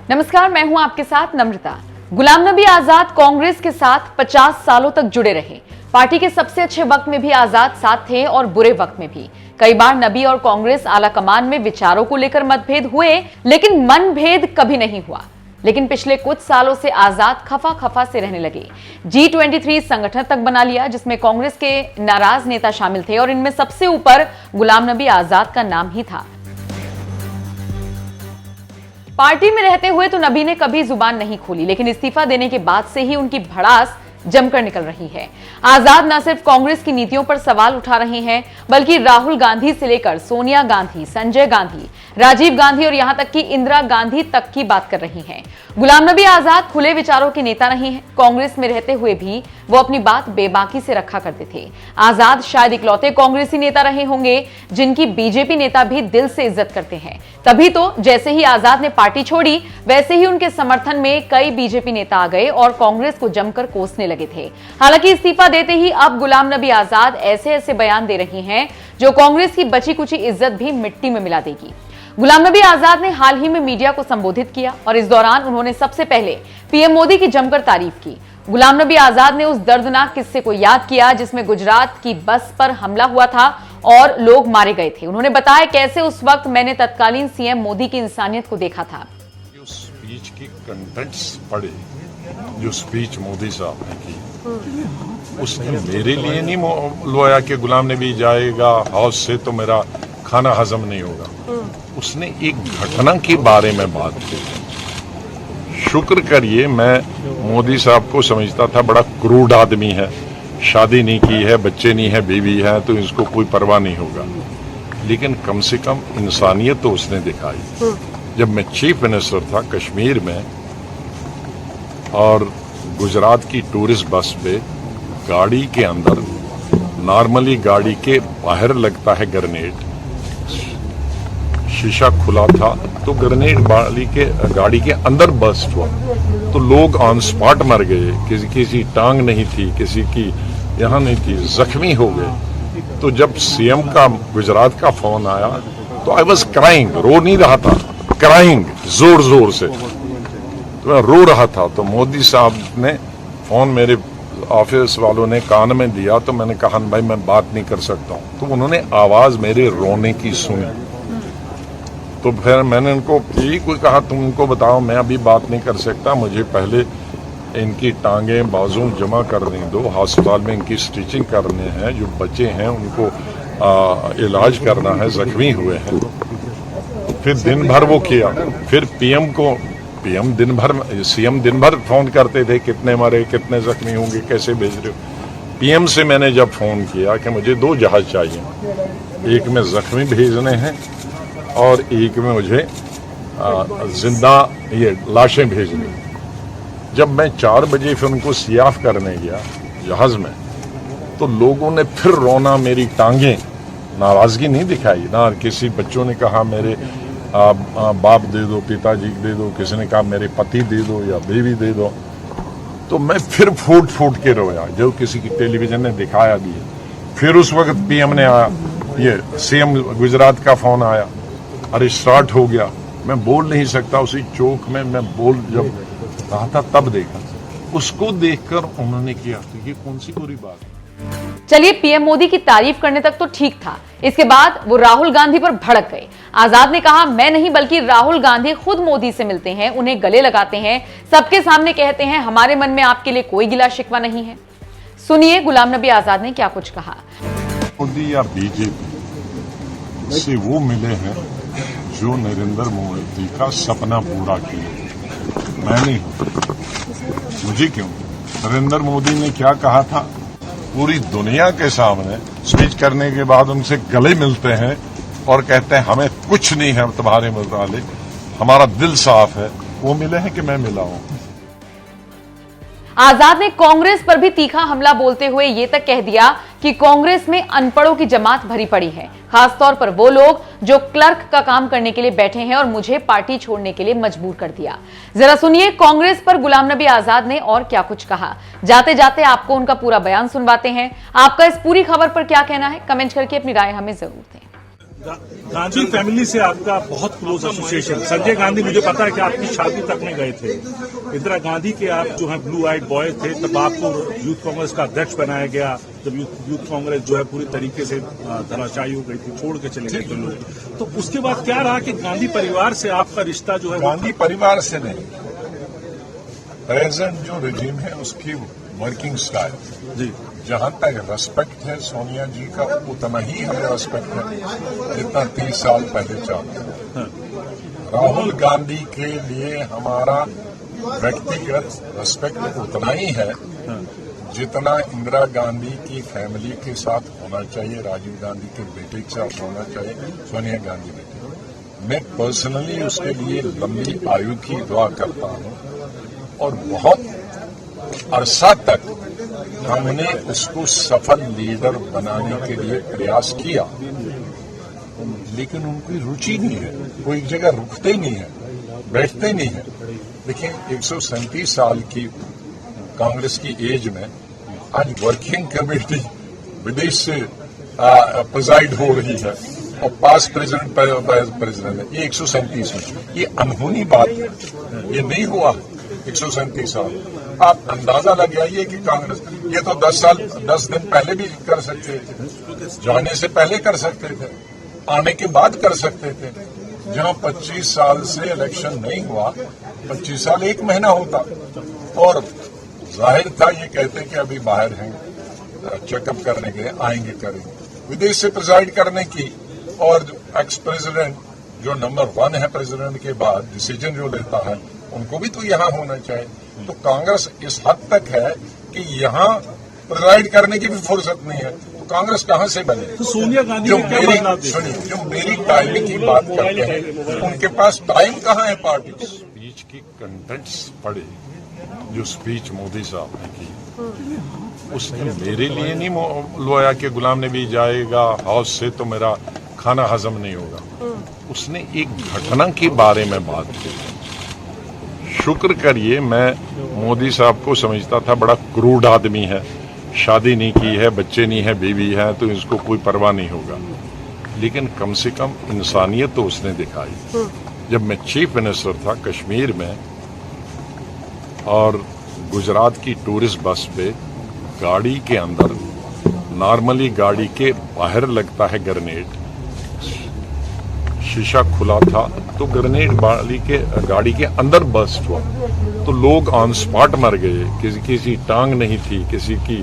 नमस्कार, मैं हूं आपके साथ नम्रता। गुलाम नबी आजाद कांग्रेस के साथ 50 सालों तक जुड़े रहे। पार्टी के सबसे अच्छे वक्त में भी आजाद साथ थे और बुरे वक्त में भी। कई बार नबी और कांग्रेस आला कमान में विचारों को लेकर मतभेद हुए, लेकिन मनभेद कभी नहीं हुआ। लेकिन पिछले कुछ सालों से आजाद खफा खफा से रहने लगे। G23 संगठन तक बना लिया, जिसमें कांग्रेस के नाराज नेता शामिल थे और इनमें सबसे ऊपर गुलाम नबी आजाद का नाम ही था। पार्टी में रहते हुए तो नबी ने कभी जुबान नहीं खोली, लेकिन इस्तीफा देने के बाद से ही उनकी भड़ास जमकर निकल रही है। आजाद न सिर्फ कांग्रेस की नीतियों पर सवाल उठा रहे हैं, बल्कि राहुल गांधी से लेकर सोनिया गांधी, संजय गांधी, राजीव गांधी और यहां तक कि इंदिरा गांधी तक की बात कर रही हैं। गुलाम नबी आजाद खुले विचारों के नेता नहीं हैं। कांग्रेस में रहते हुए भी वो अपनी बात बेबाकी से रखा करते थे। आजाद शायद इकलौते कांग्रेसी नेता रहे होंगे जिनकी बीजेपी नेता भी दिल से इज्जत करते हैं। तभी तो जैसे ही आजाद ने पार्टी छोड़ी, वैसे ही उनके समर्थन में कई बीजेपी नेता आ गए और कांग्रेस को जमकर कोसने लगे थे। हालांकि इस्तीफा देते ही अब गुलाम नबी आजाद ऐसे ऐसे बयान दे रही हैं जो कांग्रेस की बची कुची इज्जत भी मिट्टी में मिला देगी। गुलाम नबी आजाद ने हाल ही में मीडिया को संबोधित किया और इस दौरान उन्होंने सबसे पहले पीएम मोदी की जमकर तारीफ की। गुलाम नबी आजाद ने उस दर्दनाक किस्से को याद किया जिसमें गुजरात की बस पर हमला हुआ था और लोग मारे गए थे। उन्होंने बताया कैसे उस वक्त मैंने तत्कालीन सीएम मोदी की इंसानियत को देखा था। स्पीच की कंटेंट्स पढ़े, जो स्पीच मोदी साहब ने की, उसने मेरे लिए नहीं लोया कि गुलाम नबी जाएगा हाउस से तो मेरा खाना हजम नहीं होगा। उसने एक घटना के बारे में बात की। शुक्र करिए, मैं मोदी साहब को समझता था बड़ा क्रूड आदमी है, शादी नहीं की है, बच्चे नहीं है, बीवी है, तो इसको कोई परवाह नहीं होगा। लेकिन कम से कम इंसानियत तो उसने दिखाई। जब मैं चीफ मिनिस्टर था कश्मीर में और गुजरात की टूरिस्ट बस पे गाड़ी के अंदर, नॉर्मली गाड़ी के बाहर लगता है ग्रेनेड, शीशा खुला था तो ग्रेनेड गाड़ी के अंदर बस्ट हुआ तो लोग ऑन स्पॉट मर गए। किसी टांग नहीं थी, किसी की यहाँ नहीं थी, जख्मी हो गए। तो जब सीएम का गुजरात का फोन आया तो आई वॉज क्राइंग, रो नहीं रहा था, क्राइंग जोर जोर से, तो मैं रो रहा था। तो मोदी साहब ने फोन मेरे ऑफिस वालों ने कान में दिया तो मैंने कहा भाई मैं बात नहीं कर सकता हूँ। तो उन्होंने आवाज मेरे रोने की सुनी। तो फिर मैंने उनको यही कोई कहा तुम उनको बताओ मैं अभी बात नहीं कर सकता, मुझे पहले इनकी टांगें बाजू जमा करने दो, अस्पताल में इनकी स्टिचिंग करने हैं, जो बच्चे हैं उनको इलाज करना है, जख्मी हुए हैं। फिर दिन भर वो किया। फिर सीएम दिन भर फोन करते थे कितने मरे, कितने जख्मी होंगे, कैसे भेज रहे हो। पीएम से मैंने जब फोन किया कि मुझे 2 जहाज चाहिए, एक में जख्मी भेजने हैं और एक में मुझे जिंदा ये लाशें भेजनी। जब मैं 4 बजे फिर उनको सियाफ करने गया जहाज में, तो लोगों ने फिर रोना, मेरी टांगें, नाराजगी नहीं दिखाई ना। किसी बच्चों ने कहा मेरे बाप दे दो, पिताजी दे दो, किसी ने कहा मेरे पति दे दो या बीवी दे दो। तो मैं फिर फूट फूट के रोया, जो किसी की टेलीविजन ने दिखाया भी है। फिर उस वक्त पीएम ने आया, ये सीएम गुजरात का फोन आया, अरे स्टार्ट हो गया। मैं बोल नहीं सकता, उसी चौक में मैं बोल जब रहा था तब देखा, उसको देखकर उन्होंने किया तो ये कौन सी बुरी बात है। चलिए, पीएम मोदी की तारीफ करने तक तो ठीक था। इसके बाद वो राहुल गांधी पर भड़क गए। आजाद ने कहा मैं नहीं बल्कि राहुल गांधी खुद मोदी से मिलते हैं, उन्हें गले लगाते हैं, सबके सामने कहते हैं हमारे मन में आपके लिए कोई गिला शिकवा नहीं है। सुनिए गुलाम नबी आजाद ने क्या कुछ कहा। मोदी या बीजेपी से वो मिले हैं जो नरेंद्र मोदी का सपना पूरा किया। मैं नहीं हूं, मुझे क्यों? नरेंद्र मोदी ने क्या कहा था, पूरी दुनिया के सामने स्पीच करने के बाद उनसे गले मिलते हैं और कहते हैं हमें कुछ नहीं है तुम्हारे मुताबिक, हमारा दिल साफ है। वो मिले हैं कि मैं मिला हूं। आजाद ने कांग्रेस पर भी तीखा हमला बोलते हुए यह तक कह दिया कि कांग्रेस में अनपढ़ों की जमात भरी पड़ी है, खासतौर पर वो लोग जो क्लर्क का काम करने के लिए बैठे हैं और मुझे पार्टी छोड़ने के लिए मजबूर कर दिया। जरा सुनिए कांग्रेस पर गुलाम नबी आजाद ने और क्या कुछ कहा। जाते जाते आपको उनका पूरा बयान सुनवाते हैं। आपका इस पूरी खबर पर क्या कहना है, कमेंट करके अपनी राय हमें जरूर दें। गांधी फैमिली से आपका बहुत क्लोज एसोसिएशन। संजय गांधी, मुझे पता है कि आपकी शादी तक में गए थे। इंदिरा गांधी के आप जो है ब्लू आइड बॉय थे, तब आपको यूथ कांग्रेस का अध्यक्ष बनाया गया। जब यूथ कांग्रेस जो है पूरी तरीके से धराशायी हो गई थी, छोड़ के चले गए थे लोग, तो उसके बाद क्या रहा कि गांधी परिवार से आपका रिश्ता जो है? गांधी परिवार से नहीं, प्रेजेंट जो रिजीम है उसकी वर्किंग स्टाइल जी, जहां तक रेस्पेक्ट है सोनिया जी का, उतना ही हमें रेस्पेक्ट है जितना 30 साल पहले चाहते। राहुल गांधी के लिए हमारा व्यक्तिगत रेस्पेक्ट उतना ही है जितना इंदिरा गांधी की फैमिली के साथ होना चाहिए, राजीव गांधी के बेटे के साथ होना चाहिए, सोनिया गांधी बेटे। मैं पर्सनली उसके लिए लंबी आयु की दुआ करता हूं और बहुत अरसा तक हमने उसको सफल लीडर बनाने के लिए प्रयास किया, लेकिन उनकी रुचि नहीं है, वो एक जगह रुकते नहीं है, बैठते नहीं है। देखिए 137 साल की कांग्रेस की एज में आज वर्किंग कमेटी विदेश से प्रेजाइड हो रही है और पास प्रेसिडेंट है, ये 137 में, ये अनहोनी बात है, ये नहीं हुआ 137 साल। आप अंदाजा लगाइए कि कांग्रेस ये तो 10 दिन पहले भी कर सकते थे, जाने से पहले कर सकते थे, आने के बाद कर सकते थे। जहां 25 साल से इलेक्शन नहीं हुआ, 25 साल 1 महीना होता, और जाहिर था ये कहते कि अभी बाहर हैं, चेकअप करने के आएंगे करेंगे, विदेश से प्रिजाइड करने की। और एक्स प्रेसिडेंट जो नंबर 1 है प्रेसिडेंट के बाद, डिसीजन जो लेता है, उनको भी तो यहाँ होना चाहिए। तो कांग्रेस इस हद तक है कि यहाँ प्रिजाइड करने की भी फुर्सत नहीं है, तो कांग्रेस कहाँ से बने? तो सोनिया गांधी जो ने क्या मेरी बदलाव दिया? सुनिए, जो मेरी टाइमिंग की बात करते हैं, उनके पास टाइम कहाँ है पार्टी? स्पीच की कंटेंट्स पढ़े, जो स्पीच मोदी साहब ने की, उसने मेरे लिए नहीं लोया कि गुलाम नबी जाएगा हाउस से तो मेरा खाना हजम नहीं होगा। उसने एक घटना के बारे में बात की। शुक्र करिए, मैं मोदी साहब को समझता था बड़ा क्रूड आदमी है, शादी नहीं की है, बच्चे नहीं है, बीवी है, तो इसको कोई परवाह नहीं होगा, लेकिन कम से कम इंसानियत तो उसने दिखाई। जब मैं चीफ मिनिस्टर था कश्मीर में और गुजरात की टूरिस्ट बस पे गाड़ी के अंदर, नॉर्मली गाड़ी के बाहर लगता है ग्रेनेड, शीशा खुला था तो ग्रेनेड गाड़ी के अंदर बस्ट हुआ, तो लोग ऑन स्पॉट मर गए, किसी टांग नहीं थी, किसी की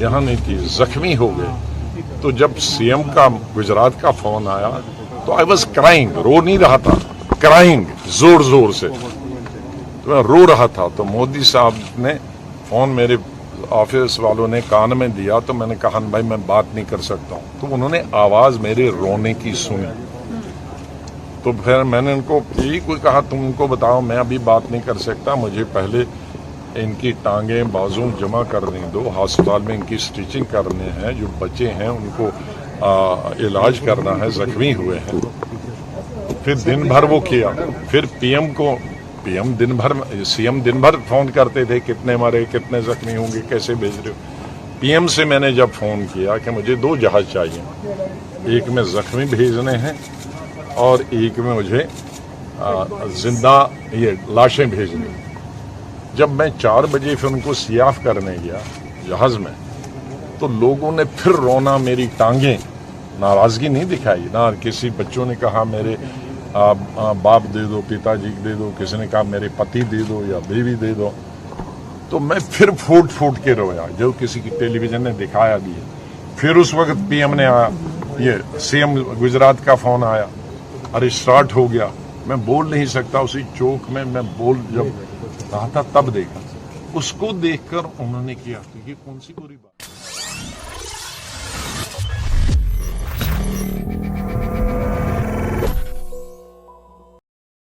यहाँ नहीं थी, जख्मी हो गए। तो जब सीएम का गुजरात का फोन आया तो आई वॉज क्राइंग, रो नहीं रहा था, क्राइंग जोर जोर से, तो मैं रो रहा था। तो मोदी साहब ने फोन मेरे ऑफिस वालों ने कान में दिया, तो मैंने कहा भाई मैं बात नहीं कर सकता हूँ, तो उन्होंने आवाज मेरे रोने की सुनी। तो फिर मैंने उनको यही कोई कहा, तुम उनको बताओ मैं अभी बात नहीं कर सकता, मुझे पहले इनकी टांगें बाजू जमा करने दो, अस्पताल में इनकी स्टिचिंग करने हैं, जो बच्चे हैं उनको इलाज करना है, जख्मी हुए हैं। फिर दिन भर वो किया, फिर पीएम दिन भर, सीएम दिन भर फोन करते थे, कितने मरे, कितने जख्मी होंगे, कैसे भेज रहे हो। पीएम से मैंने जब फोन किया कि मुझे 2 जहाज चाहिए, एक में जख्मी भेजने हैं और एक में मुझे जिंदा ये लाशें भेजनी। जब मैं 4 बजे फिर उनको सियाफ करने गया जहाज में, तो लोगों ने फिर रोना, मेरी टांगें, नाराजगी नहीं दिखाई ना, किसी बच्चों ने कहा मेरे बाप दे दो, पिताजी दे दो, किसी ने कहा मेरे पति दे दो या बीवी दे दो। तो मैं फिर फूट फूट के रोया, जो किसी की टेलीविजन ने दिखाया भी है। फिर उस वक्त पीएम ने आया, ये सीएम गुजरात का फोन आया, अरे स्टार्ट हो गया, मैं बोल नहीं सकता, उसी चौक में मैं जब रहा था तब देखा, उसको देखकर उन्होंने किया तो ये कौन सी बुरी बात।